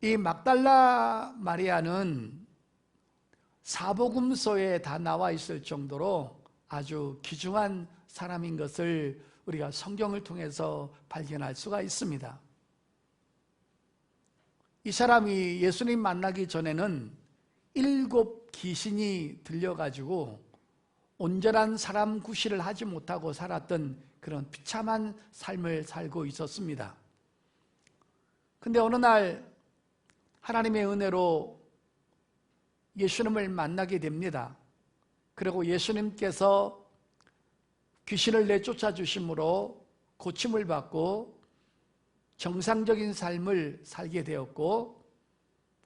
이 막달라 마리아는 사복음서에 다 나와 있을 정도로 아주 귀중한 사람인 것을 우리가 성경을 통해서 발견할 수가 있습니다. 이 사람이 예수님 만나기 전에는 7 귀신이 들려가지고 온전한 사람 구실을 하지 못하고 살았던 그런 비참한 삶을 살고 있었습니다. 근데 어느 날 하나님의 은혜로 예수님을 만나게 됩니다. 그리고 예수님께서 귀신을 내쫓아 주심으로 고침을 받고 정상적인 삶을 살게 되었고,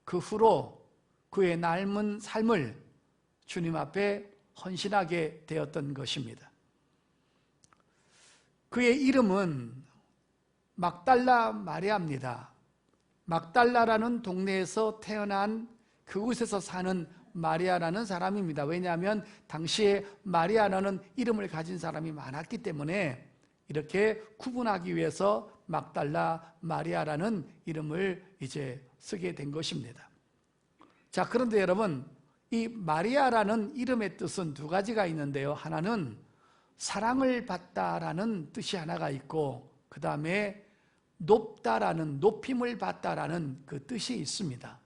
그 후로 그의 남은 삶을 주님 앞에 헌신하게 되었던 것입니다. 그의 이름은 막달라 마리아입니다. 막달라라는 동네에서 태어난 그곳에서 사는 마리아라는 사람입니다. 왜냐하면 당시에 마리아라는 이름을 가진 사람이 많았기 때문에 이렇게 구분하기 위해서 막달라 마리아라는 이름을 이제 쓰게 된 것입니다. 자, 그런데 여러분, 이 마리아라는 이름의 뜻은 2가지가 있는데요. 하나는 사랑을 받다라는 뜻이 하나가 있고, 그 다음에 높다라는, 높임을 받다라는 그 뜻이 있습니다.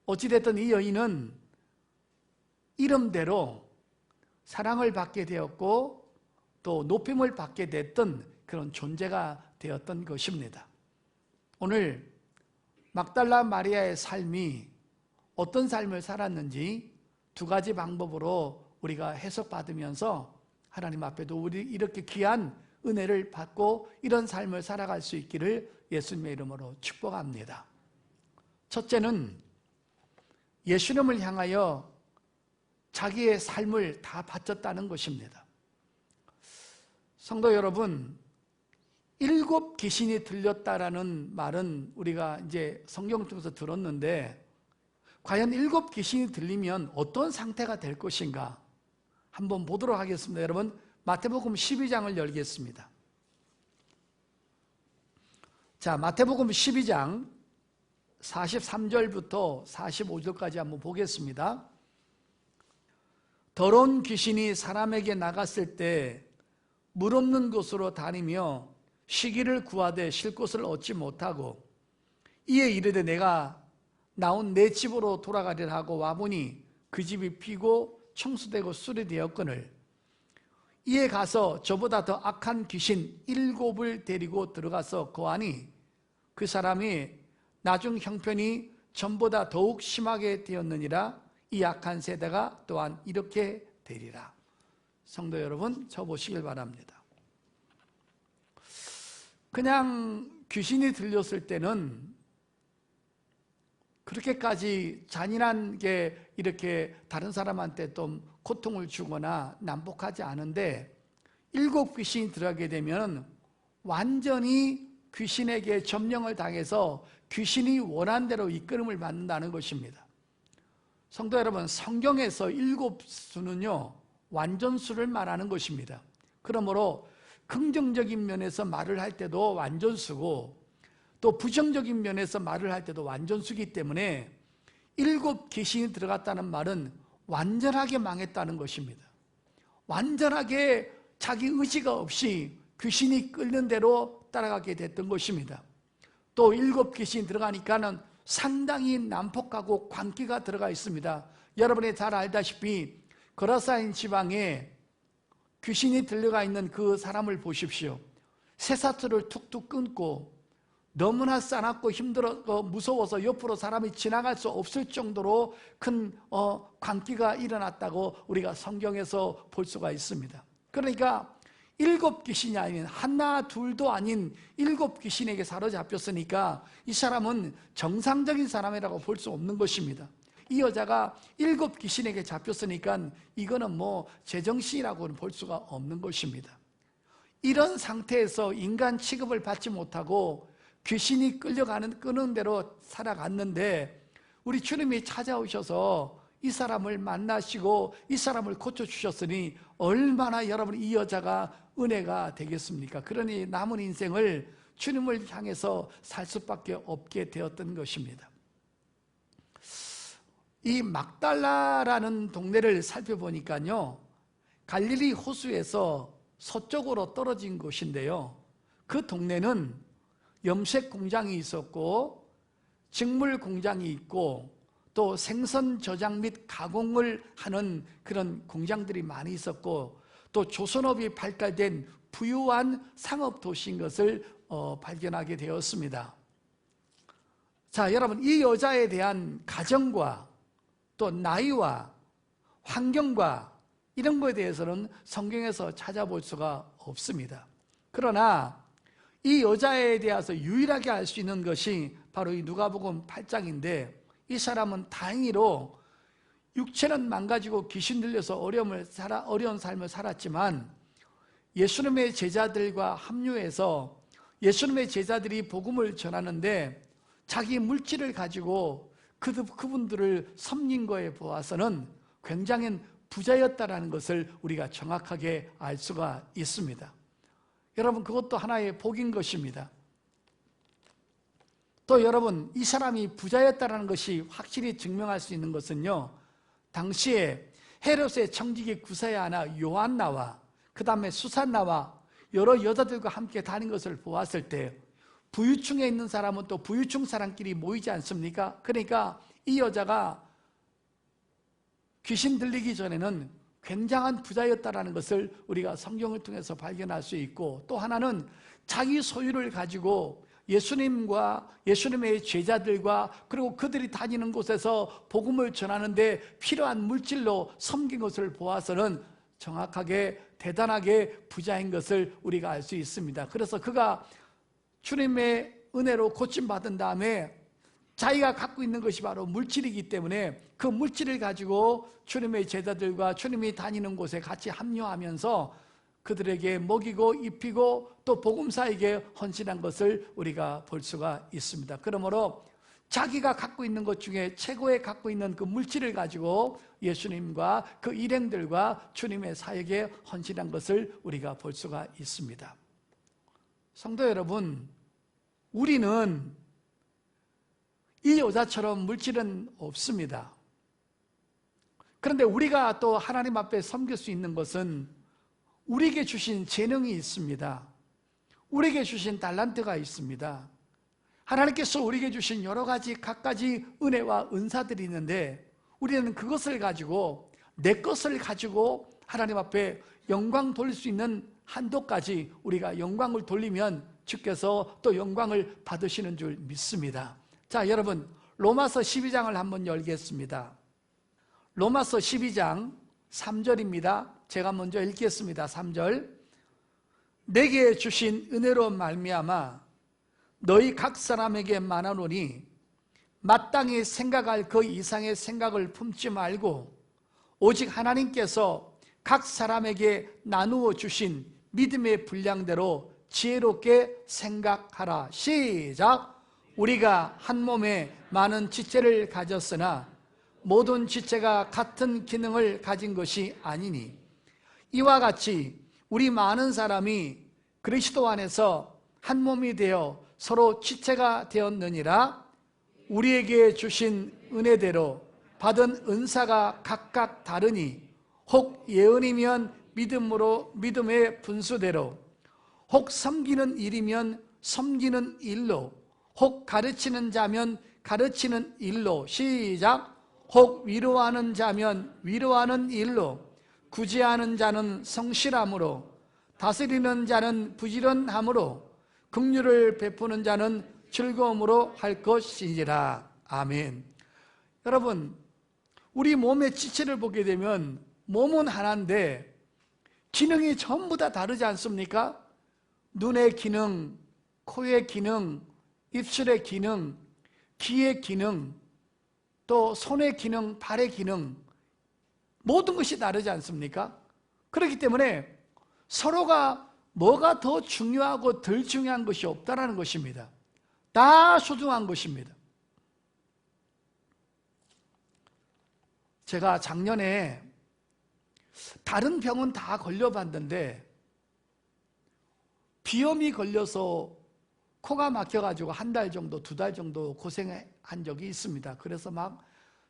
어찌됐든 이 여인은 이름대로 사랑을 받게 되었고 또 높임을 받게 됐던 그런 존재가 되었던 것입니다. 오늘 막달라 마리아의 삶이 어떤 삶을 살았는지 2가지 방법으로 우리가 해석받으면서 하나님 앞에도 우리 이렇게 귀한 은혜를 받고 이런 삶을 살아갈 수 있기를 예수님의 이름으로 축복합니다. 첫째는 예수님을 향하여 자기의 삶을 다 바쳤다는 것입니다. 성도 여러분, 7 귀신이 들렸다라는 말은 우리가 이제 성경을 통해서 들었는데, 과연 7 귀신이 들리면 어떤 상태가 될 것인가 한번 보도록 하겠습니다. 여러분, 마태복음 12장을 열겠습니다. 자, 마태복음 12장 43절부터 45절까지 한번 보겠습니다. 더러운 귀신이 사람에게 나갔을 때 물 없는 곳으로 다니며 쉬기를 구하되 쉴 곳을 얻지 못하고, 이에 이르되 내가 나온 내 집으로 돌아가리라 하고 와보니 그 집이 비고 청수되고 수리되었거늘, 이에 가서 저보다 더 악한 귀신 7을 데리고 들어가서 거하니 그 사람이 나중 형편이 전보다 더욱 심하게 되었느니라. 이 악한 세대가 또한 이렇게 되리라. 성도 여러분, 저 보시길 바랍니다. 그냥 귀신이 들렸을 때는 그렇게까지 잔인한 게 이렇게 다른 사람한테 좀 고통을 주거나 난폭하지 않은데, 7 귀신이 들어가게 되면 완전히 귀신에게 점령을 당해서 귀신이 원하는 대로 이끌음을 받는다는 것입니다. 성도 여러분, 성경에서 7수는요 완전수를 말하는 것입니다. 그러므로 긍정적인 면에서 말을 할 때도 완전수고 또 부정적인 면에서 말을 할 때도 완전수기 때문에 7 귀신이 들어갔다는 말은 완전하게 망했다는 것입니다. 완전하게 자기 의지가 없이 귀신이 끌는 대로 따라가게 됐던 것입니다. 또 7 귀신이 들어가니까는 상당히 난폭하고 광기가 들어가 있습니다. 여러분이 잘 알다시피 거라사인 지방에 귀신이 들려가 있는 그 사람을 보십시오. 쇠사슬을 툭툭 끊고 너무나 싸납고 힘들어 무서워서 옆으로 사람이 지나갈 수 없을 정도로 큰 광기가 일어났다고 우리가 성경에서 볼 수가 있습니다. 그러니까 7 귀신이 아닌 하나 둘도 아닌 7 귀신에게 사로잡혔으니까 이 사람은 정상적인 사람이라고 볼 수 없는 것입니다. 이 여자가 7 귀신에게 잡혔으니까 이거는 뭐 제정신이라고는 볼 수가 없는 것입니다. 이런 상태에서 인간 취급을 받지 못하고 귀신이 끄는 대로 살아갔는데, 우리 주님이 찾아오셔서 이 사람을 만나시고 이 사람을 고쳐주셨으니 얼마나 여러분 이 여자가 은혜가 되겠습니까? 그러니 남은 인생을 주님을 향해서 살 수밖에 없게 되었던 것입니다. 이 막달라라는 동네를 살펴보니까요, 갈릴리 호수에서 서쪽으로 떨어진 곳인데요, 그 동네는 염색 공장이 있었고 직물 공장이 있고 또 생선 저장 및 가공을 하는 그런 공장들이 많이 있었고 또 조선업이 발달된 부유한 상업 도시인 것을 발견하게 되었습니다. 자, 여러분, 이 여자에 대한 가정과 또 나이와 환경과 이런 것에 대해서는 성경에서 찾아볼 수가 없습니다. 그러나 이 여자에 대해서 유일하게 알 수 있는 것이 바로 이 누가복음 8장인데, 이 사람은 다행히로 육체는 망가지고 귀신 들려서 어려운 삶을 살았지만 예수님의 제자들과 합류해서 예수님의 제자들이 복음을 전하는데 자기 물질을 가지고 그분들을 섬긴 거에 보아서는 굉장히 부자였다라는 것을 우리가 정확하게 알 수가 있습니다. 여러분, 그것도 하나의 복인 것입니다. 또 여러분, 이 사람이 부자였다라는 것이 확실히 증명할 수 있는 것은요, 당시에 헤롯의 청지기 구사야나 요한나와 그 다음에 수산나와 여러 여자들과 함께 다닌 것을 보았을 때 부유층에 있는 사람은 또 부유층 사람끼리 모이지 않습니까? 그러니까 이 여자가 귀신 들리기 전에는 굉장한 부자였다라는 것을 우리가 성경을 통해서 발견할 수 있고, 또 하나는 자기 소유를 가지고 예수님과 예수님의 제자들과 그리고 그들이 다니는 곳에서 복음을 전하는데 필요한 물질로 섬긴 것을 보아서는 정확하게 대단하게 부자인 것을 우리가 알 수 있습니다. 그래서 그가 주님의 은혜로 고침받은 다음에 자기가 갖고 있는 것이 바로 물질이기 때문에 그 물질을 가지고 주님의 제자들과 주님이 다니는 곳에 같이 합류하면서 그들에게 먹이고 입히고 또 복음사에게 헌신한 것을 우리가 볼 수가 있습니다. 그러므로 자기가 갖고 있는 것 중에 최고의 갖고 있는 그 물질을 가지고 예수님과 그 일행들과 주님의 사역에 헌신한 것을 우리가 볼 수가 있습니다. 성도 여러분, 우리는 이 여자처럼 물질은 없습니다. 그런데 우리가 또 하나님 앞에 섬길 수 있는 것은 우리에게 주신 재능이 있습니다. 우리에게 주신 달란트가 있습니다. 하나님께서 우리에게 주신 여러 가지 갖가지 은혜와 은사들이 있는데 우리는 그것을 가지고 내 것을 가지고 하나님 앞에 영광 돌릴 수 있는 한도까지 우리가 영광을 돌리면 주께서 또 영광을 받으시는 줄 믿습니다. 자, 여러분, 로마서 12장을 한번 열겠습니다. 로마서 12장 3절입니다. 제가 먼저 읽겠습니다. 3절. 내게 주신 은혜로 말미암아 너희 각 사람에게 말하노니 마땅히 생각할 그 이상의 생각을 품지 말고 오직 하나님께서 각 사람에게 나누어 주신 믿음의 분량대로 지혜롭게 생각하라. 시작. 우리가 한 몸에 많은 지체를 가졌으나 모든 지체가 같은 기능을 가진 것이 아니니 이와 같이 우리 많은 사람이 그리스도 안에서 한 몸이 되어 서로 지체가 되었느니라. 우리에게 주신 은혜대로 받은 은사가 각각 다르니 혹 예언이면 믿음의 분수대로, 혹 섬기는 일이면 섬기는 일로, 혹 가르치는 자면 가르치는 일로. 시작. 혹 위로하는 자면 위로하는 일로, 구제하는 자는 성실함으로, 다스리는 자는 부지런함으로, 긍휼을 베푸는 자는 즐거움으로 할 것이니라. 아멘. 여러분, 우리 몸의 지체를 보게 되면 몸은 하나인데 기능이 전부 다 다르지 않습니까? 눈의 기능, 코의 기능, 입술의 기능, 귀의 기능, 또 손의 기능, 발의 기능, 모든 것이 다르지 않습니까? 그렇기 때문에 서로가 뭐가 더 중요하고 덜 중요한 것이 없다는 것입니다. 다 소중한 것입니다. 제가 작년에 다른 병은 다 걸려봤는데 비염이 걸려서 코가 막혀가지고 한 달 정도, 2달 정도 고생한 적이 있습니다. 그래서 막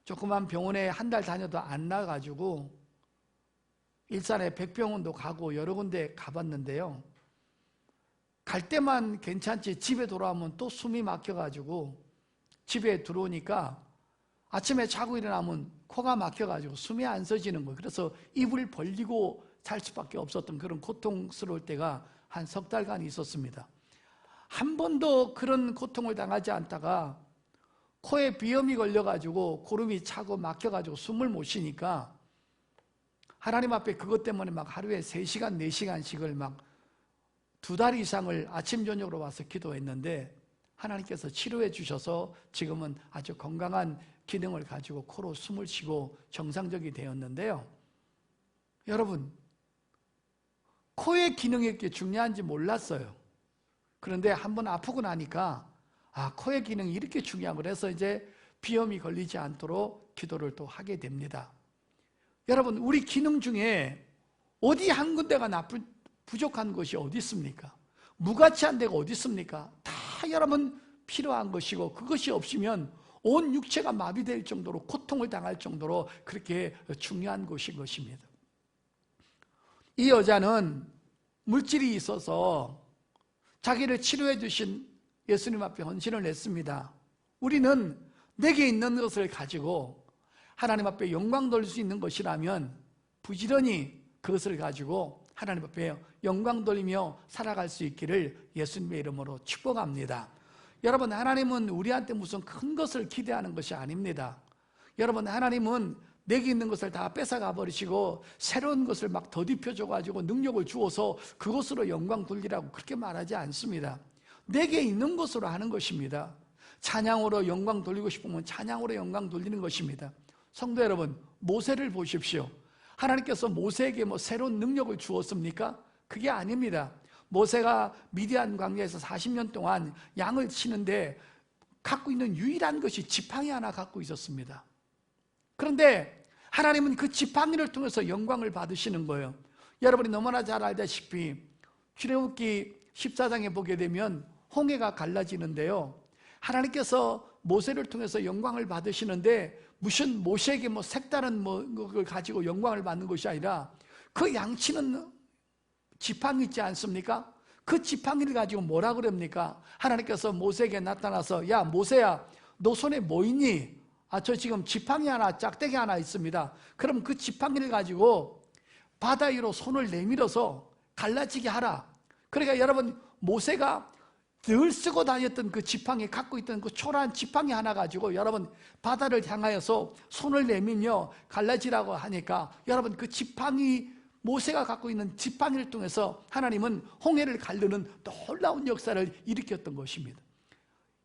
조그만 병원에 한 달 다녀도 안 나가지고 일산에 백병원도 가고 여러 군데 가봤는데요. 갈 때만 괜찮지 집에 돌아오면 또 숨이 막혀가지고 집에 들어오니까 아침에 자고 일어나면 코가 막혀가지고 숨이 안 쉬어지는 거예요. 그래서 입을 벌리고 잘 수밖에 없었던 그런 고통스러울 때가 한 3달간 있었습니다. 한 번도 그런 고통을 당하지 않다가 코에 비염이 걸려가지고 고름이 차고 막혀가지고 숨을 못 쉬니까 하나님 앞에 그것 때문에 막 하루에 3시간, 4시간씩을 막 2달 이상을 아침 저녁으로 와서 기도했는데 하나님께서 치료해 주셔서 지금은 아주 건강한 기능을 가지고 코로 숨을 쉬고 정상적이 되었는데요. 여러분, 코의 기능이 이렇게 중요한지 몰랐어요. 그런데 한번 아프고 나니까 코의 기능이 이렇게 중요하고 그래서 이제 비염이 걸리지 않도록 기도를 또 하게 됩니다. 여러분, 우리 기능 중에 어디 한 군데가 부족한 것이 어디 있습니까? 무가치한 데가 어디 있습니까? 다 여러분 필요한 것이고 그것이 없으면 온 육체가 마비될 정도로 고통을 당할 정도로 그렇게 중요한 것인 것입니다. 이 여자는 물질이 있어서 자기를 치료해 주신 예수님 앞에 헌신을 했습니다. 우리는 내게 있는 것을 가지고 하나님 앞에 영광 돌릴 수 있는 것이라면 부지런히 그것을 가지고 하나님 앞에 영광 돌리며 살아갈 수 있기를 예수님의 이름으로 축복합니다. 여러분, 하나님은 우리한테 무슨 큰 것을 기대하는 것이 아닙니다. 여러분, 하나님은 내게 있는 것을 다 뺏어가 버리시고 새로운 것을 막 더딥혀 줘가지고 능력을 주어서 그것으로 영광 돌리라고 그렇게 말하지 않습니다. 내게 있는 것으로 하는 것입니다. 찬양으로 영광 돌리고 싶으면 찬양으로 영광 돌리는 것입니다. 성도 여러분, 모세를 보십시오. 하나님께서 모세에게 새로운 능력을 주었습니까? 그게 아닙니다. 모세가 미디안 광야에서 40년 동안 양을 치는데 갖고 있는 유일한 것이 지팡이 하나 갖고 있었습니다. 그런데 하나님은 그 지팡이를 통해서 영광을 받으시는 거예요. 여러분이 너무나 잘 알다시피 출애굽기 14장에 보게 되면 홍해가 갈라지는데요, 하나님께서 모세를 통해서 영광을 받으시는데 무슨 모세에게 색다른 걸 가지고 영광을 받는 것이 아니라 그 양치는 지팡이 있지 않습니까? 그 지팡이를 가지고 뭐라 그럽니까? 하나님께서 모세에게 나타나서 야 모세야, 너 손에 뭐 있니? 저 지금 지팡이 하나, 짝대기 하나 있습니다. 그럼 그 지팡이를 가지고 바다 위로 손을 내밀어서 갈라지게 하라. 그러니까 여러분, 모세가 늘 쓰고 다녔던 그 지팡이, 갖고 있던 그 초라한 지팡이 하나 가지고 여러분 바다를 향하여서 손을 내밀며 갈라지라고 하니까 여러분, 그 지팡이, 모세가 갖고 있는 지팡이를 통해서 하나님은 홍해를 가르는 놀라운 역사를 일으켰던 것입니다.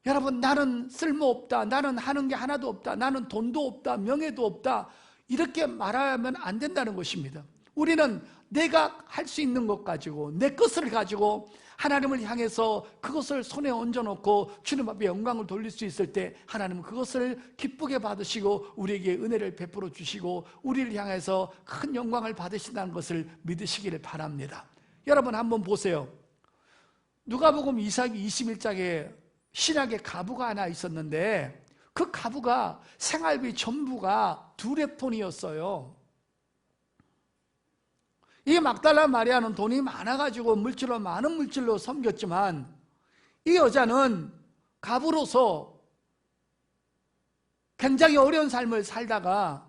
여러분, 나는 쓸모없다, 나는 하는 게 하나도 없다, 나는 돈도 없다, 명예도 없다, 이렇게 말하면 안 된다는 것입니다. 우리는 내가 할 수 있는 것 가지고, 내 것을 가지고 하나님을 향해서 그것을 손에 얹어놓고 주님 앞에 영광을 돌릴 수 있을 때 하나님은 그것을 기쁘게 받으시고 우리에게 은혜를 베풀어 주시고 우리를 향해서 큰 영광을 받으신다는 것을 믿으시기를 바랍니다. 여러분, 한번 보세요. 누가복음 21장에 신약의 가부가 하나 있었는데 그 가부가 생활비 전부가 2렙돈이었어요. 이 막달라 마리아는 돈이 많아가지고 많은 물질로 섬겼지만 이 여자는 가부로서 굉장히 어려운 삶을 살다가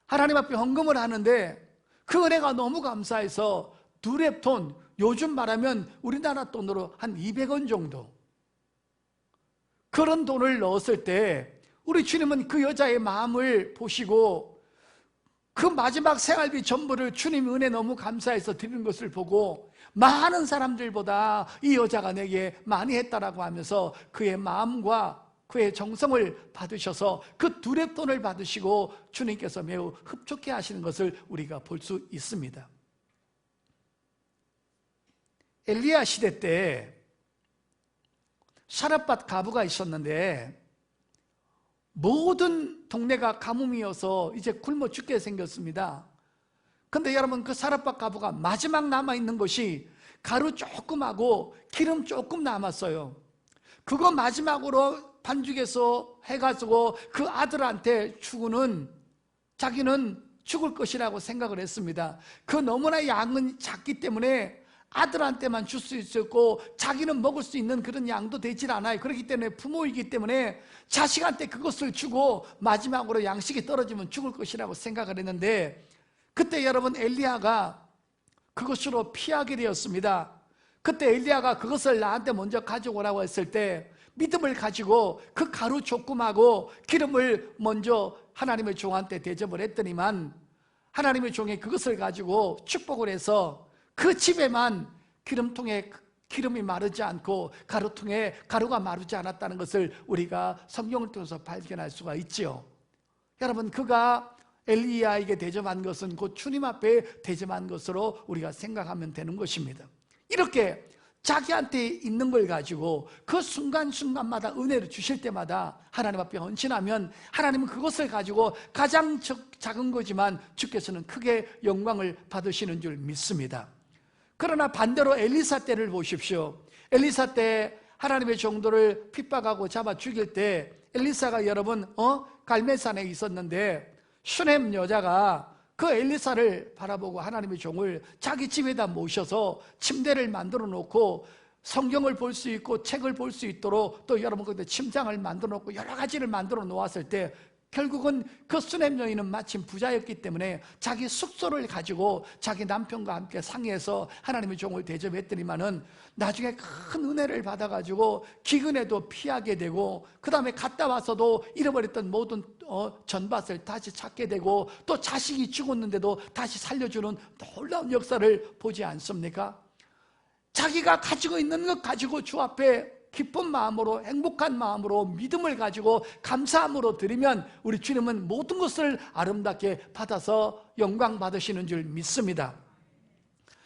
하나님 앞에 헌금을 하는데 그 은혜가 너무 감사해서 2렙돈, 요즘 말하면 우리나라 돈으로 한 200원 정도, 그런 돈을 넣었을 때 우리 주님은 그 여자의 마음을 보시고 그 마지막 생활비 전부를 주님 은혜 너무 감사해서 드리는 것을 보고 많은 사람들보다 이 여자가 내게 많이 했다라고 하면서 그의 마음과 그의 정성을 받으셔서 그 2렙돈을 받으시고 주님께서 매우 흡족해 하시는 것을 우리가 볼 수 있습니다. 엘리야 시대 때 사렙밭 가부가 있었는데 모든 동네가 가뭄이어서 이제 굶어 죽게 생겼습니다. 근데 여러분, 그 사렙밭 가부가 마지막 남아있는 것이 가루 조금하고 기름 조금 남았어요. 그거 마지막으로 반죽해서 해가지고 그 아들한테 주고는 자기는 죽을 것이라고 생각을 했습니다. 그 너무나 양은 작기 때문에 아들한테만 줄 수 있었고 자기는 먹을 수 있는 그런 양도 되질 않아요. 그렇기 때문에 부모이기 때문에 자식한테 그것을 주고 마지막으로 양식이 떨어지면 죽을 것이라고 생각을 했는데, 그때 여러분 엘리야가 그것으로 피하게 되었습니다. 그때 엘리야가 그것을 나한테 먼저 가져오라고 했을 때 믿음을 가지고 그 가루 조금하고 기름을 먼저 하나님의 종한테 대접을 했더니만 하나님의 종이 그것을 가지고 축복을 해서 그 집에만 기름통에 기름이 마르지 않고 가루통에 가루가 마르지 않았다는 것을 우리가 성경을 통해서 발견할 수가 있지요. 여러분, 그가 엘리야에게 대접한 것은 곧 주님 앞에 대접한 것으로 우리가 생각하면 되는 것입니다. 이렇게 자기한테 있는 걸 가지고 그 순간순간마다 은혜를 주실 때마다 하나님 앞에 헌신하면 하나님은 그것을 가지고 가장 작은 거지만 주께서는 크게 영광을 받으시는 줄 믿습니다. 그러나 반대로 엘리사 때를 보십시오. 엘리사 때 하나님의 종들을 핍박하고 잡아 죽일 때 엘리사가 여러분 갈멜산에 있었는데 슈넴 여자가 그 엘리사를 바라보고 하나님의 종을 자기 집에다 모셔서 침대를 만들어 놓고 성경을 볼 수 있고 책을 볼 수 있도록 또 여러분 그때 침상을 만들어 놓고 여러 가지를 만들어 놓았을 때 결국은 그 슈넴 여인은 마침 부자였기 때문에 자기 숙소를 가지고 자기 남편과 함께 상의해서 하나님의 종을 대접했더니만은 나중에 큰 은혜를 받아가지고 기근에도 피하게 되고 그 다음에 갔다 와서도 잃어버렸던 모든 전밭을 다시 찾게 되고 또 자식이 죽었는데도 다시 살려주는 놀라운 역사를 보지 않습니까? 자기가 가지고 있는 것 가지고 주 앞에 기쁜 마음으로 행복한 마음으로 믿음을 가지고 감사함으로 드리면 우리 주님은 모든 것을 아름답게 받아서 영광 받으시는 줄 믿습니다.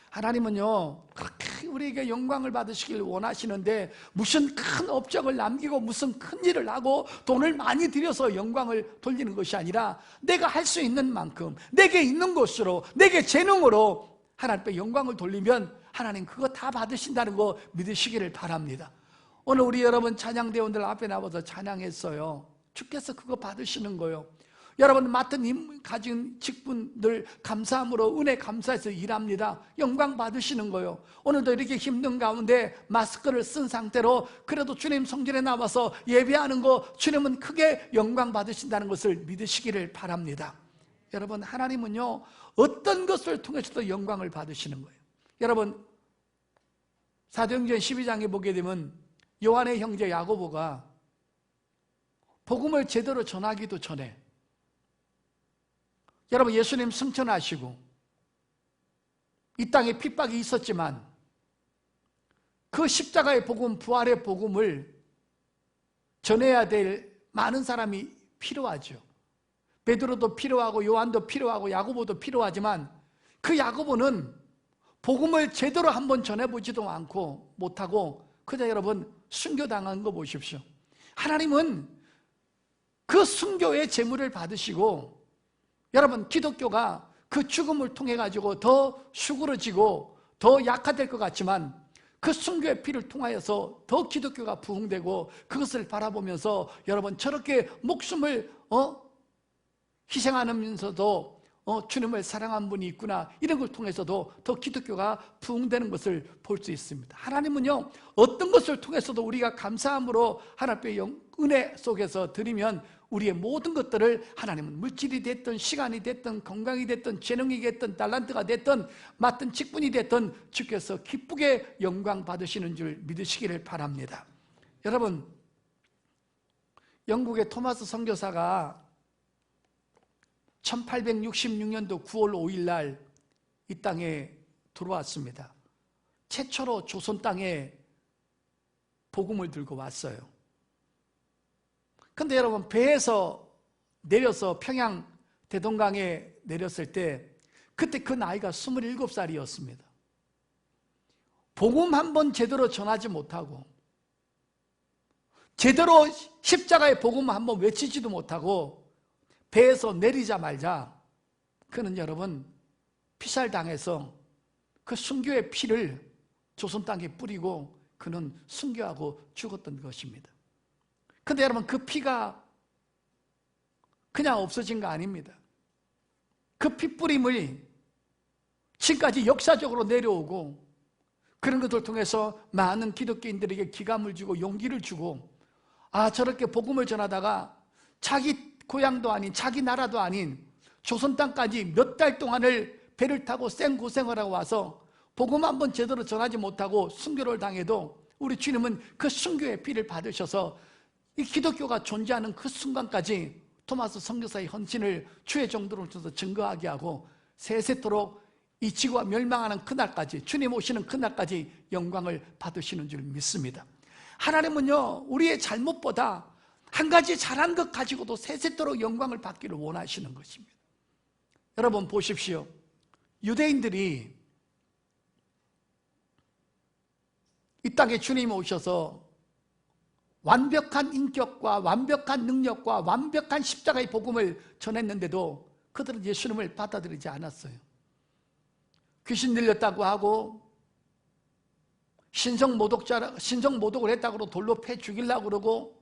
하나님은요 그렇게 우리에게 영광을 받으시길 원하시는데 무슨 큰 업적을 남기고 무슨 큰 일을 하고 돈을 많이 들여서 영광을 돌리는 것이 아니라 내가 할 수 있는 만큼 내게 있는 것으로 내게 재능으로 하나님께 영광을 돌리면 하나님 그거 다 받으신다는 거 믿으시기를 바랍니다. 오늘 우리 여러분 찬양대원들 앞에 나와서 찬양했어요. 주께서 그거 받으시는 거예요. 여러분 맡은 힘 가진 직분들 감사함으로 은혜 감사해서 일합니다. 영광 받으시는 거예요. 오늘도 이렇게 힘든 가운데 마스크를 쓴 상태로 그래도 주님 성전에 나와서 예배하는 거 주님은 크게 영광 받으신다는 것을 믿으시기를 바랍니다. 여러분 하나님은요 어떤 것을 통해서도 영광을 받으시는 거예요. 여러분 사도행전 12장에 보게 되면 요한의 형제 야고보가 복음을 제대로 전하기도 전에 여러분 예수님 승천하시고 이 땅에 핍박이 있었지만 그 십자가의 복음, 부활의 복음을 전해야 될 많은 사람이 필요하죠. 베드로도 필요하고 요한도 필요하고 야고보도 필요하지만 그 야고보는 복음을 제대로 한번 전해보지도 않고 못하고 그저 여러분 순교당한 거 보십시오. 하나님은 그 순교의 제물을 받으시고 여러분 기독교가 그 죽음을 통해 가지고 더 수그러지고 더 약화될 것 같지만 그 순교의 피를 통하여서 더 기독교가 부흥되고 그것을 바라보면서 여러분 저렇게 목숨을 희생하면서도 주님을 사랑한 분이 있구나 이런 걸 통해서도 더 기독교가 부흥되는 것을 볼 수 있습니다. 하나님은요 어떤 것을 통해서도 우리가 감사함으로 하나님의 은혜 속에서 드리면 우리의 모든 것들을 하나님은 물질이 됐든 시간이 됐든 건강이 됐든 재능이 됐든 달란트가 됐든 맡은 직분이 됐든 주께서 기쁘게 영광 받으시는 줄 믿으시기를 바랍니다. 여러분 영국의 토마스 선교사가 1866년도 9월 5일 날 이 땅에 들어왔습니다. 최초로 조선 땅에 복음을 들고 왔어요. 근데 여러분 배에서 내려서 평양 대동강에 내렸을 때 그때 그 나이가 27살이었습니다. 복음 한 번 제대로 전하지 못하고 제대로 십자가의 복음 한 번 외치지도 못하고 배에서 내리자마자 그는 여러분 피살당해서 그 순교의 피를 조선 땅에 뿌리고 그는 순교하고 죽었던 것입니다. 그런데 여러분, 그 피가 그냥 없어진 거 아닙니다. 그 핏뿌림을 지금까지 역사적으로 내려오고 그런 것을 통해서 많은 기독교인들에게 기감을 주고 용기를 주고, 저렇게 복음을 전하다가 자기 고향도 아닌, 자기 나라도 아닌 조선 땅까지 몇 달 동안을 배를 타고 생고생을 하고 와서 복음 한번 제대로 전하지 못하고 순교를 당해도 우리 주님은 그 순교의 피를 받으셔서 이 기독교가 존재하는 그 순간까지 토마스 선교사의 헌신을 주의 정도로 줘서 증거하게 하고 세세토록 이 지구가 멸망하는 그날까지, 주님 오시는 그날까지 영광을 받으시는 줄 믿습니다. 하나님은요, 우리의 잘못보다 한 가지 잘한 것 가지고도 세세토록 영광을 받기를 원하시는 것입니다. 여러분 보십시오. 유대인들이 이 땅에 주님이 오셔서 완벽한 인격과 완벽한 능력과 완벽한 십자가의 복음을 전했는데도 그들은 예수님을 받아들이지 않았어요. 귀신 들렸다고 하고 신성 모독을 했다고 돌로 패 죽이려고 그러고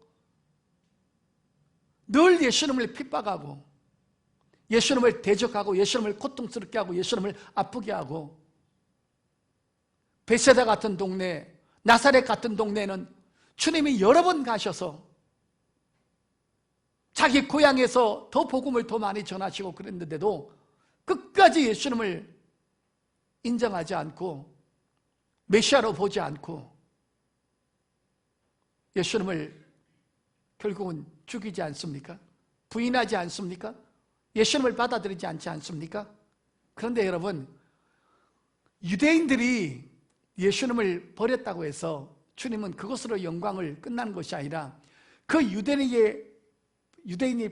늘 예수님을 핍박하고 예수님을 대적하고 예수님을 고통스럽게 하고 예수님을 아프게 하고, 베세다 같은 동네, 나사렛 같은 동네는 주님이 여러 번 가셔서 자기 고향에서 더 복음을 더 많이 전하시고 그랬는데도 끝까지 예수님을 인정하지 않고 메시아로 보지 않고 예수님을 결국은 죽이지 않습니까? 부인하지 않습니까? 예수님을 받아들이지 않지 않습니까? 그런데 여러분, 유대인들이 예수님을 버렸다고 해서 주님은 그것으로 영광을 끝난 것이 아니라 그 유대인이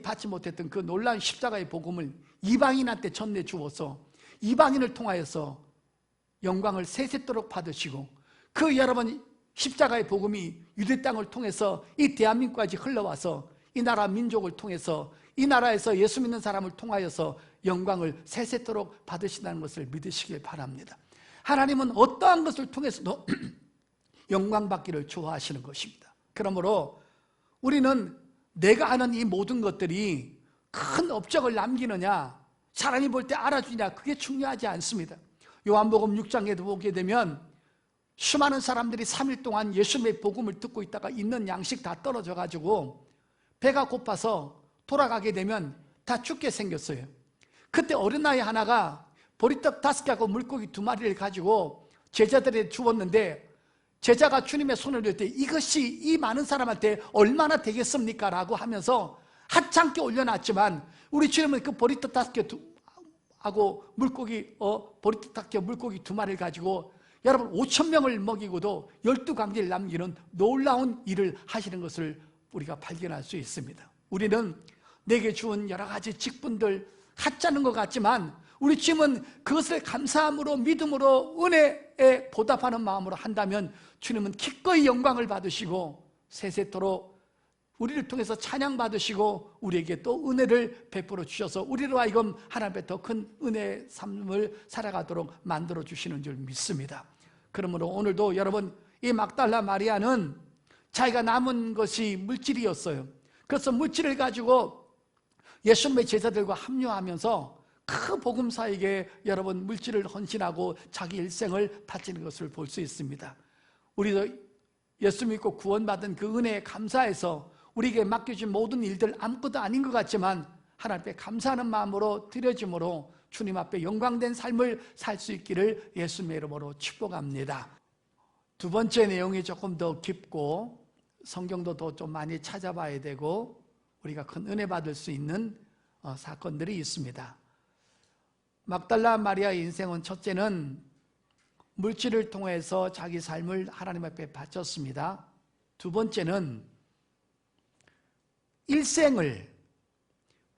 받지 못했던 그 놀라운 십자가의 복음을 이방인한테 전해주어서 이방인을 통하여서 영광을 세세토록 받으시고, 그 여러분 십자가의 복음이 유대 땅을 통해서 이 대한민국까지 흘러와서 이 나라 민족을 통해서 이 나라에서 예수 믿는 사람을 통하여서 영광을 세세토록 받으신다는 것을 믿으시길 바랍니다. 하나님은 어떠한 것을 통해서도 영광 받기를 좋아하시는 것입니다. 그러므로 우리는 내가 하는 이 모든 것들이 큰 업적을 남기느냐, 사람이 볼 때 알아주냐, 그게 중요하지 않습니다. 요한복음 6장에도 보게 되면 수많은 사람들이 3일 동안 예수님의 복음을 듣고 있다가 있는 양식 다 떨어져 가지고 배가 고파서 돌아가게 되면 다 죽게 생겼어요. 그때 어린아이 하나가 보리떡 5개하고 물고기 2마리를 가지고 제자들에게 주었는데, 제자가 주님의 손을 들 때 이것이 이 많은 사람한테 얼마나 되겠습니까? 라고 하면서 하찮게 올려놨지만 우리 주님은 그 보리떡 5개 하고 물고기 보리떡 5개 물고기 2마리를 가지고 여러분 5,000명을 먹이고도 12광지를 남기는 놀라운 일을 하시는 것을 우리가 발견할 수 있습니다. 우리는 내게 주은 여러 가지 직분들 하찮은 것 같지만 우리 주님은 그것을 감사함으로 믿음으로 은혜에 보답하는 마음으로 한다면 주님은 기꺼이 영광을 받으시고 세세토록 우리를 통해서 찬양받으시고 우리에게 또 은혜를 베풀어 주셔서 우리로 하여금 하나님의 더 큰 은혜의 삶을 살아가도록 만들어 주시는 줄 믿습니다. 그러므로 오늘도 여러분, 이 막달라 마리아는 자기가 남은 것이 물질이었어요. 그래서 물질을 가지고 예수님의 제자들과 합류하면서 그 복음사에게 여러분 물질을 헌신하고 자기 일생을 바치는 것을 볼 수 있습니다. 우리도 예수 믿고 구원받은 그 은혜에 감사해서 우리에게 맡겨진 모든 일들 아무것도 아닌 것 같지만 하나님께 감사하는 마음으로 드려짐으로 주님 앞에 영광된 삶을 살 수 있기를 예수님의 이름으로 축복합니다. 두 번째 내용이 조금 더 깊고 성경도 더 좀 많이 찾아봐야 되고 우리가 큰 은혜 받을 수 있는 사건들이 있습니다. 막달라 마리아의 인생은 첫째는 물질을 통해서 자기 삶을 하나님 앞에 바쳤습니다. 두 번째는 일생을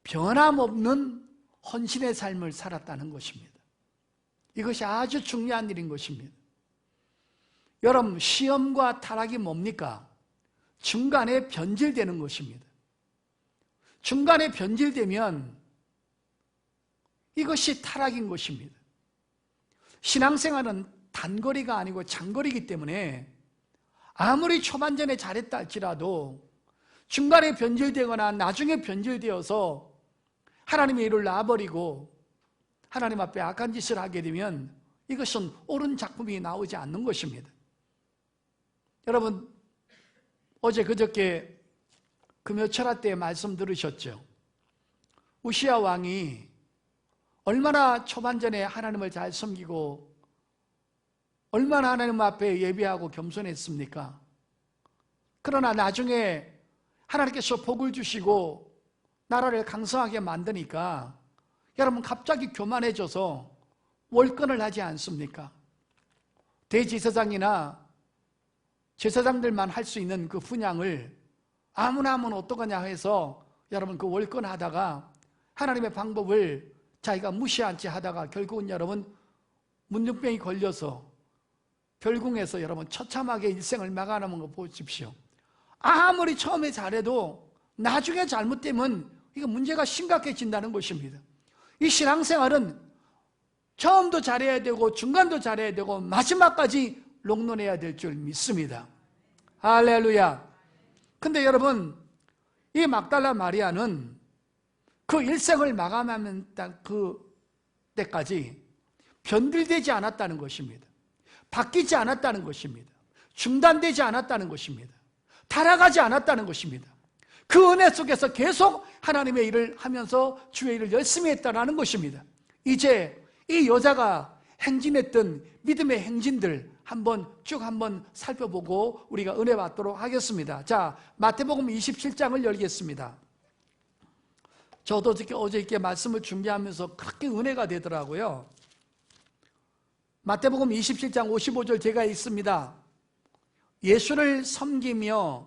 변함없는 헌신의 삶을 살았다는 것입니다. 이것이 아주 중요한 일인 것입니다. 여러분, 시험과 타락이 뭡니까? 중간에 변질되는 것입니다. 중간에 변질되면 이것이 타락인 것입니다. 신앙생활은 단거리가 아니고 장거리이기 때문에 아무리 초반전에 잘했다 할지라도 중간에 변질되거나 나중에 변질되어서 하나님의 일을 놔버리고 하나님 앞에 악한 짓을 하게 되면 이것은 옳은 작품이 나오지 않는 것입니다. 여러분, 어제 그저께 금요철화 때 말씀 들으셨죠? 우시야 왕이 얼마나 초반전에 하나님을 잘 섬기고 얼마나 하나님 앞에 예배하고 겸손했습니까? 그러나 나중에 하나님께서 복을 주시고 나라를 강성하게 만드니까 여러분 갑자기 교만해져서 월권을 하지 않습니까? 대제사장이나 제사장들만 할 수 있는 그 분향을 아무나 하면 어떡하냐 해서 여러분 그 월권하다가 하나님의 방법을 자기가 무시한 채 하다가 결국은 여러분 문둥병이 걸려서 결궁에서 여러분 처참하게 일생을 막아놓은 거 보십시오. 아무리 처음에 잘해도 나중에 잘못되면 이거 문제가 심각해진다는 것입니다. 이 신앙생활은 처음도 잘해야 되고 중간도 잘해야 되고 마지막까지 롱런해야 될 줄 믿습니다. 할렐루야. 근데 여러분, 이 막달라 마리아는 그 일생을 마감하는 그 때까지 변질되지 않았다는 것입니다. 바뀌지 않았다는 것입니다. 중단되지 않았다는 것입니다. 타락하지 않았다는 것입니다. 그 은혜 속에서 계속 하나님의 일을 하면서 주의 일을 열심히 했다는 것입니다. 이제 이 여자가 행진했던 믿음의 행진들 쭉 한번 살펴보고 우리가 은혜 받도록 하겠습니다. 자, 마태복음 27장을 열겠습니다. 저도 어제 이렇게 말씀을 준비하면서 그렇게 은혜가 되더라고요. 마태복음 27장 55절 제가 읽습니다. 예수를 섬기며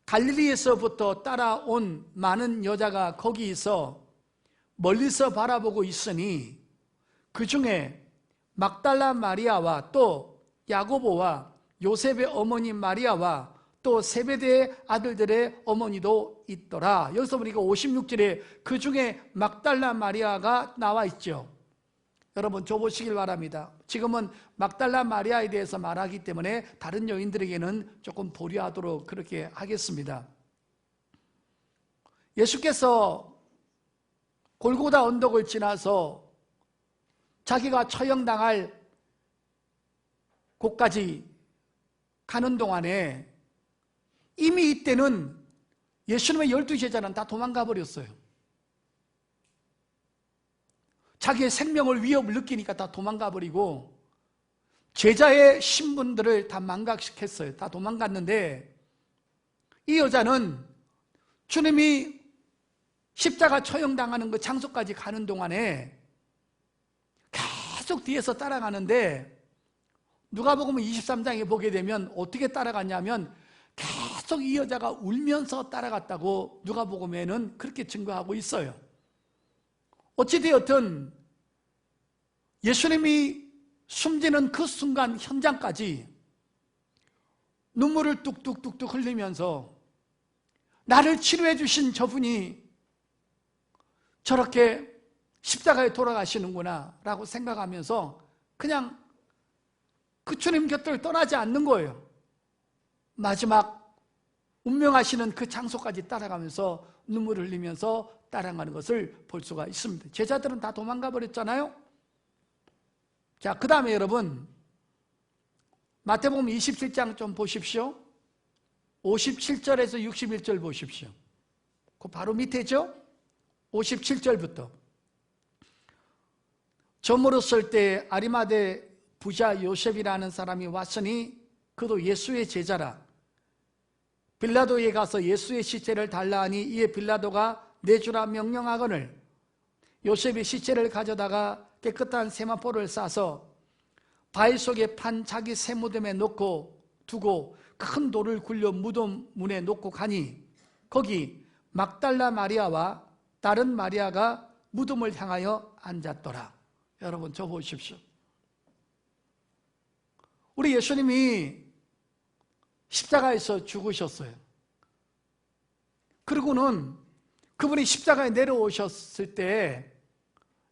갈릴리에서부터 따라온 많은 여자가 거기서 멀리서 바라보고 있으니 그 중에 막달라 마리아와 또 야고보와 요셉의 어머니 마리아와 또 세베대의 아들들의 어머니도 있더라. 여기서 보니까 56절에 그 중에 막달라 마리아가 나와 있죠. 여러분 줘보시길 바랍니다. 지금은 막달라 마리아에 대해서 말하기 때문에 다른 여인들에게는 조금 보류하도록 그렇게 하겠습니다. 예수께서 골고다 언덕을 지나서 자기가 처형당할 곳까지 가는 동안에 이미 이때는 예수님의 12제자는 다 도망가 버렸어요. 자기의 생명을 위협을 느끼니까 다 도망가 버리고 제자의 신분들을 다 망각시켰어요. 다 도망갔는데 이 여자는 주님이 십자가 처형당하는 그 장소까지 가는 동안에 계속 뒤에서 따라가는데 누가복음 23장에 보게 되면 어떻게 따라갔냐면 계속 이 여자가 울면서 따라갔다고 누가복음에는 그렇게 증거하고 있어요. 어찌되었든 예수님이 숨지는 그 순간 현장까지 눈물을 뚝뚝뚝뚝 흘리면서 나를 치료해 주신 저분이 저렇게 십자가에 돌아가시는구나 라고 생각하면서 그냥 그 주님 곁을 떠나지 않는 거예요. 마지막 운명하시는 그 장소까지 따라가면서 눈물을 흘리면서 따라가는 것을 볼 수가 있습니다. 제자들은 다 도망가 버렸잖아요. 자, 그 다음에 여러분 마태복음 27장 좀 보십시오. 57절에서 61절 보십시오. 그 바로 밑에죠. 57절부터 저물었을 때 아리마대 부자 요셉이라는 사람이 왔으니 그도 예수의 제자라. 빌라도에 가서 예수의 시체를 달라 하니 이에 빌라도가 내주라 명령하거늘 요셉이 시체를 가져다가 깨끗한 세마포를 싸서 바위 속에 판 자기 새 무덤에 놓고 두고 큰 돌을 굴려 무덤 문에 놓고 가니 거기 막달라 마리아와 다른 마리아가 무덤을 향하여 앉았더라. 여러분 저 보십시오. 우리 예수님이 십자가에서 죽으셨어요. 그리고는 그분이 십자가에 내려오셨을 때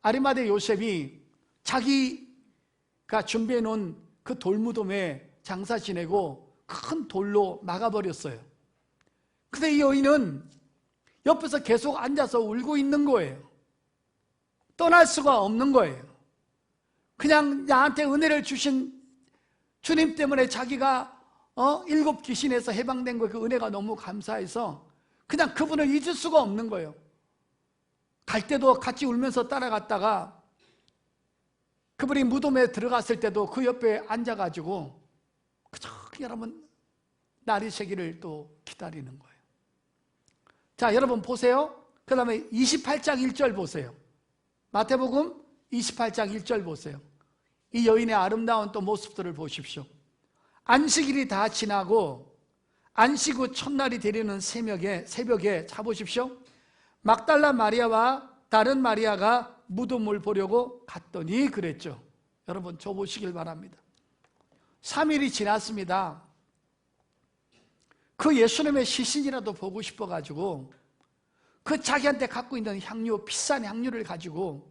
아리마대 요셉이 자기가 준비해 놓은 그 돌무덤에 장사 지내고 큰 돌로 막아버렸어요. 근데 이 여인은 옆에서 계속 앉아서 울고 있는 거예요. 떠날 수가 없는 거예요. 그냥 나한테 은혜를 주신 주님 때문에 자기가 7 귀신에서 해방된 거예요. 그 은혜가 너무 감사해서 그냥 그분을 잊을 수가 없는 거예요. 갈 때도 같이 울면서 따라갔다가 그분이 무덤에 들어갔을 때도 그 옆에 앉아가지고 그저 여러분 날이 새기를 또 기다리는 거예요. 자, 여러분 보세요. 그 다음에 28장 1절 보세요. 마태복음 28장 1절 보세요. 이 여인의 아름다운 또 모습들을 보십시오. 안식일이 다 지나고 안식 후 첫날이 되려는 새벽에 자 보십시오. 막달라 마리아와 다른 마리아가 무덤을 보려고 갔더니 그랬죠. 여러분 저 보시길 바랍니다. 3일이 지났습니다. 그 예수님의 시신이라도 보고 싶어가지고 그 자기한테 갖고 있는 향유, 비싼 향유를 가지고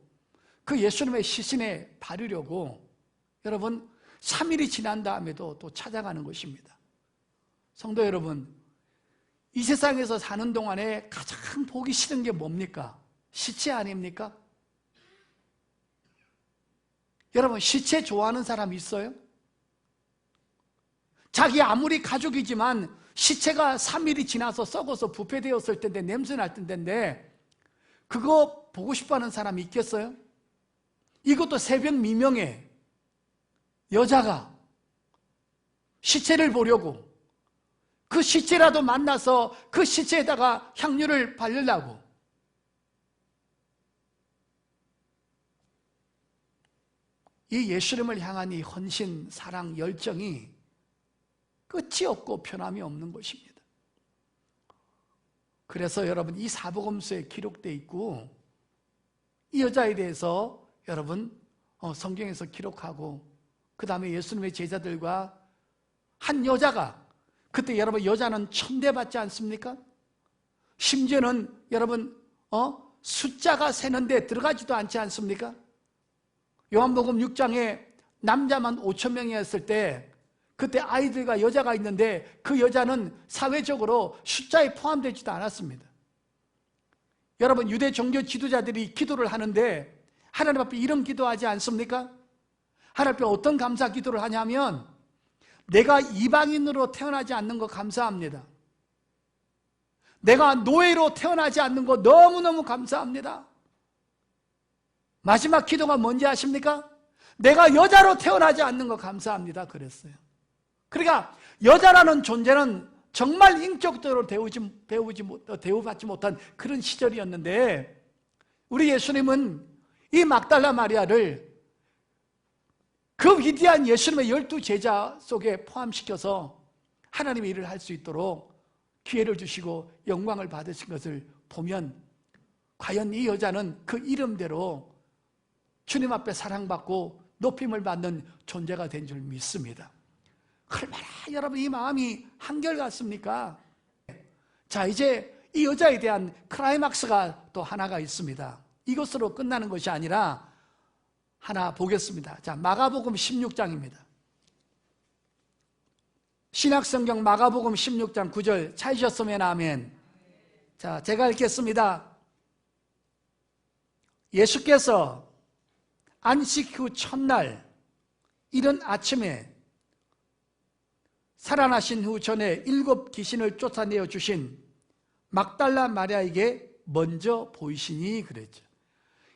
그 예수님의 시신에 바르려고 여러분 3일이 지난 다음에도 또 찾아가는 것입니다. 성도 여러분, 이 세상에서 사는 동안에 가장 보기 싫은 게 뭡니까? 시체 아닙니까? 여러분 시체 좋아하는 사람 있어요? 자기 아무리 가족이지만 시체가 3일이 지나서 썩어서 부패되었을 텐데 냄새 날 텐데 그거 보고 싶어하는 사람이 있겠어요? 이것도 새벽 미명에 여자가 시체를 보려고 그 시체라도 만나서 그 시체에다가 향유를 바르려고 이 예수님을 향한 이 헌신, 사랑, 열정이 끝이 없고 변함이 없는 것입니다. 그래서 여러분 이 사복음서에 기록되어 있고 이 여자에 대해서 여러분 성경에서 기록하고 그 다음에 예수님의 제자들과 한 여자가 그때 여러분 여자는 천대받지 않습니까? 심지어는 여러분 숫자가 세는데 들어가지도 않지 않습니까? 요한복음 6장에 남자만 5,000명이었을 때 그때 아이들과 여자가 있는데 그 여자는 사회적으로 숫자에 포함되지도 않았습니다. 여러분 유대 종교 지도자들이 기도를 하는데 하나님 앞에 이런 기도하지 않습니까? 하나님 앞에 어떤 감사 기도를 하냐면 내가 이방인으로 태어나지 않는 거 감사합니다. 내가 노예로 태어나지 않는 거 너무너무 감사합니다. 마지막 기도가 뭔지 아십니까? 내가 여자로 태어나지 않는 거 감사합니다 그랬어요. 그러니까 여자라는 존재는 정말 인격적으로 대우받지 못한 그런 시절이었는데 우리 예수님은 이 막달라 마리아를 그 위대한 예수님의 12제자 속에 포함시켜서 하나님의 일을 할 수 있도록 기회를 주시고 영광을 받으신 것을 보면 과연 이 여자는 그 이름대로 주님 앞에 사랑받고 높임을 받는 존재가 된 줄 믿습니다. 얼마나 여러분 이 마음이 한결같습니까? 자, 이제 이 여자에 대한 클라이막스가 또 하나가 있습니다. 이것으로 끝나는 것이 아니라 하나 보겠습니다. 자, 마가복음 16장입니다. 신약성경 마가복음 16장 9절 찾으셨으면 아멘. 자, 제가 읽겠습니다. 예수께서 안식 후 첫날 이른 아침에 살아나신 후 전에 7 귀신을 쫓아내어 주신 막달라 마리아에게 먼저 보이시니 그랬죠.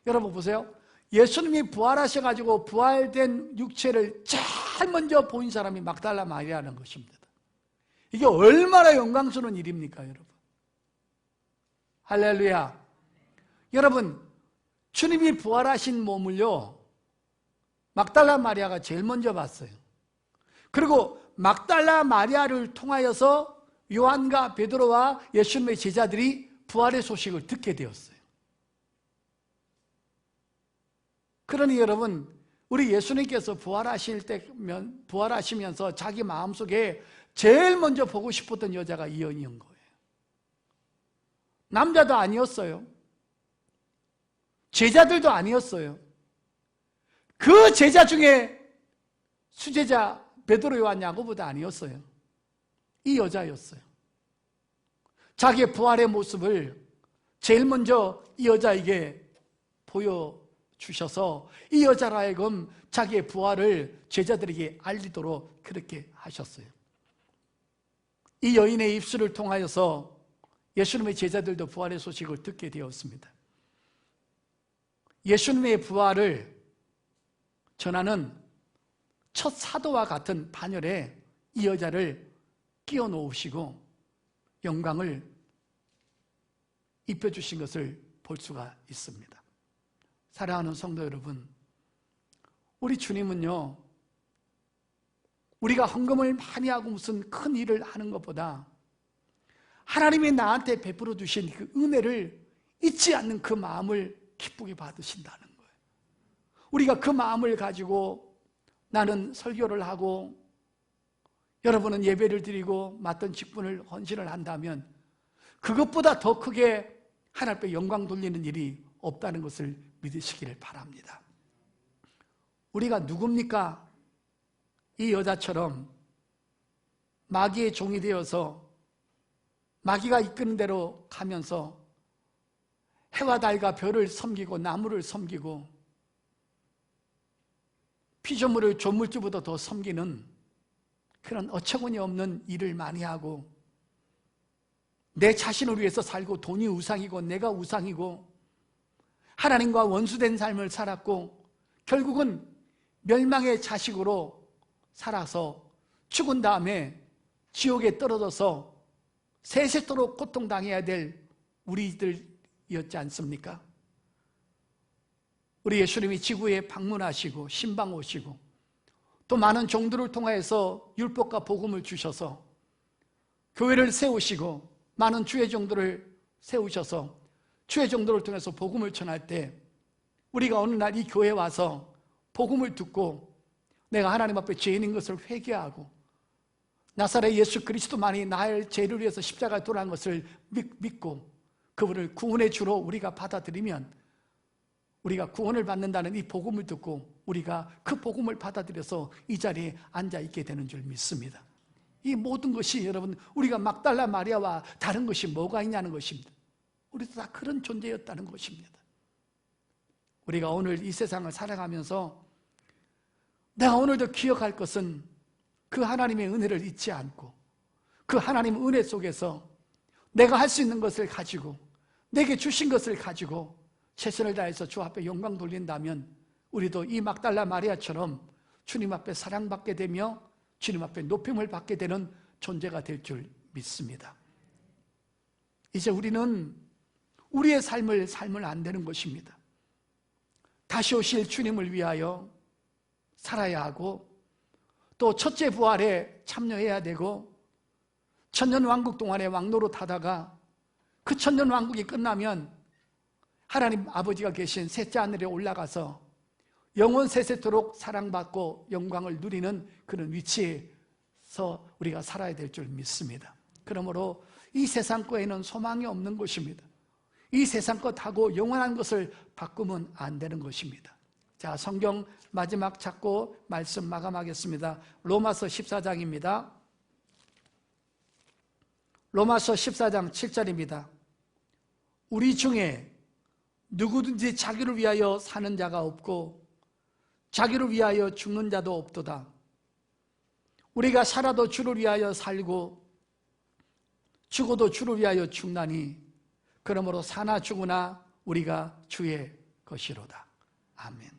여러분 보세요. 예수님이 부활하셔가지고 부활된 육체를 제일 먼저 보인 사람이 막달라 마리아라는 것입니다. 이게 얼마나 영광스러운 일입니까 여러분? 할렐루야. 여러분 주님이 부활하신 몸을요 막달라 마리아가 제일 먼저 봤어요. 그리고 막달라 마리아를 통하여서 요한과 베드로와 예수님의 제자들이 부활의 소식을 듣게 되었어요. 그러니 여러분 우리 예수님께서 부활하시면서 자기 마음속에 제일 먼저 보고 싶었던 여자가 이 여인인 거예요. 남자도 아니었어요. 제자들도 아니었어요. 그 제자 중에 수제자 베드로, 요한, 야고보도 아니었어요. 이 여자였어요. 자기의 부활의 모습을 제일 먼저 이 여자에게 보여주셔서 이 여자로 하여금 자기의 부활을 제자들에게 알리도록 그렇게 하셨어요. 이 여인의 입술을 통하여서 예수님의 제자들도 부활의 소식을 듣게 되었습니다. 예수님의 부활을 전하는 첫 사도와 같은 반열에 이 여자를 끼워 놓으시고 영광을 입혀주신 것을 볼 수가 있습니다. 사랑하는 성도 여러분, 우리 주님은요, 우리가 헌금을 많이 하고 무슨 큰 일을 하는 것보다 하나님이 나한테 베풀어 주신 그 은혜를 잊지 않는 그 마음을 기쁘게 받으신다는 거예요. 우리가 그 마음을 가지고 나는 설교를 하고 여러분은 예배를 드리고 맡은 직분을 헌신을 한다면 그것보다 더 크게 하나님 앞에 영광 돌리는 일이 없다는 것을 믿으시기를 바랍니다. 우리가 누굽니까? 이 여자처럼 마귀의 종이 되어서 마귀가 이끄는 대로 가면서 해와 달과 별을 섬기고 나무를 섬기고 피조물을 조물주보다 더 섬기는 그런 어처구니 없는 일을 많이 하고 내 자신을 위해서 살고 돈이 우상이고 내가 우상이고 하나님과 원수된 삶을 살았고 결국은 멸망의 자식으로 살아서 죽은 다음에 지옥에 떨어져서 세세토록 고통당해야 될 우리들이었지 않습니까? 우리 예수님이 지구에 방문하시고 신방 오시고 또 많은 종들을 통하여서 율법과 복음을 주셔서 교회를 세우시고 많은 주의 종들을 세우셔서 주의 종들을 통해서 복음을 전할 때 우리가 어느 날 이 교회에 와서 복음을 듣고 내가 하나님 앞에 죄인인 것을 회개하고 나사렛 예수 그리스도만이 나의 죄를 위해서 십자가에 돌아간 것을 믿고 그분을 구원의 주로 우리가 받아들이면 우리가 구원을 받는다는 이 복음을 듣고 우리가 그 복음을 받아들여서 이 자리에 앉아있게 되는 줄 믿습니다. 이 모든 것이 여러분 우리가 막달라 마리아와 다른 것이 뭐가 있냐는 것입니다. 우리도 다 그런 존재였다는 것입니다. 우리가 오늘 이 세상을 살아가면서 내가 오늘도 기억할 것은 그 하나님의 은혜를 잊지 않고 그 하나님의 은혜 속에서 내가 할 수 있는 것을 가지고 내게 주신 것을 가지고 최선을 다해서 주 앞에 영광 돌린다면 우리도 이 막달라 마리아처럼 주님 앞에 사랑받게 되며 주님 앞에 높임을 받게 되는 존재가 될 줄 믿습니다. 이제 우리는 우리의 삶을 살면 안 되는 것입니다. 다시 오실 주님을 위하여 살아야 하고 또 첫째 부활에 참여해야 되고 천년왕국 동안에 왕노릇 하다가 그 천년왕국이 끝나면 하나님 아버지가 계신 셋째 하늘에 올라가서 영원 세세토록 사랑받고 영광을 누리는 그런 위치에서 우리가 살아야 될 줄 믿습니다. 그러므로 이 세상 거에는 소망이 없는 것입니다. 이 세상 것하고 영원한 것을 바꾸면 안 되는 것입니다. 자, 성경 마지막 찾고 말씀 마감하겠습니다. 로마서 14장입니다. 로마서 14장 7절입니다. 우리 중에 누구든지 자기를 위하여 사는 자가 없고 자기를 위하여 죽는 자도 없도다. 우리가 살아도 주를 위하여 살고 죽어도 주를 위하여 죽나니 그러므로 사나 죽으나 우리가 주의 것이로다. 아멘.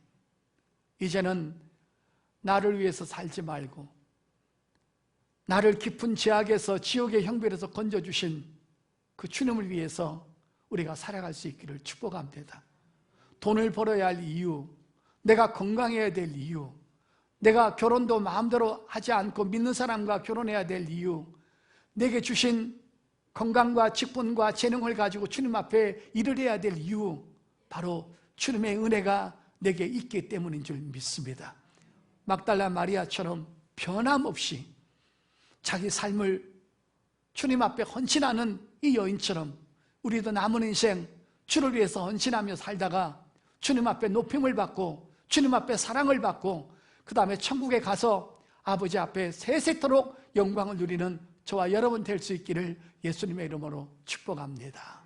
이제는 나를 위해서 살지 말고 나를 깊은 죄악에서 지옥의 형벌에서 건져주신 그 주님을 위해서 우리가 살아갈 수 있기를 축복합니다. 돈을 벌어야 할 이유, 내가 건강해야 될 이유, 내가 결혼도 마음대로 하지 않고 믿는 사람과 결혼해야 될 이유, 내게 주신 건강과 직분과 재능을 가지고 주님 앞에 일을 해야 될 이유, 바로 주님의 은혜가 내게 있기 때문인 줄 믿습니다. 막달라 마리아처럼 변함없이 자기 삶을 주님 앞에 헌신하는 이 여인처럼 우리도 남은 인생 주를 위해서 헌신하며 살다가 주님 앞에 높임을 받고 주님 앞에 사랑을 받고 그 다음에 천국에 가서 아버지 앞에 세세토록 영광을 누리는 저와 여러분 될 수 있기를 예수님의 이름으로 축복합니다.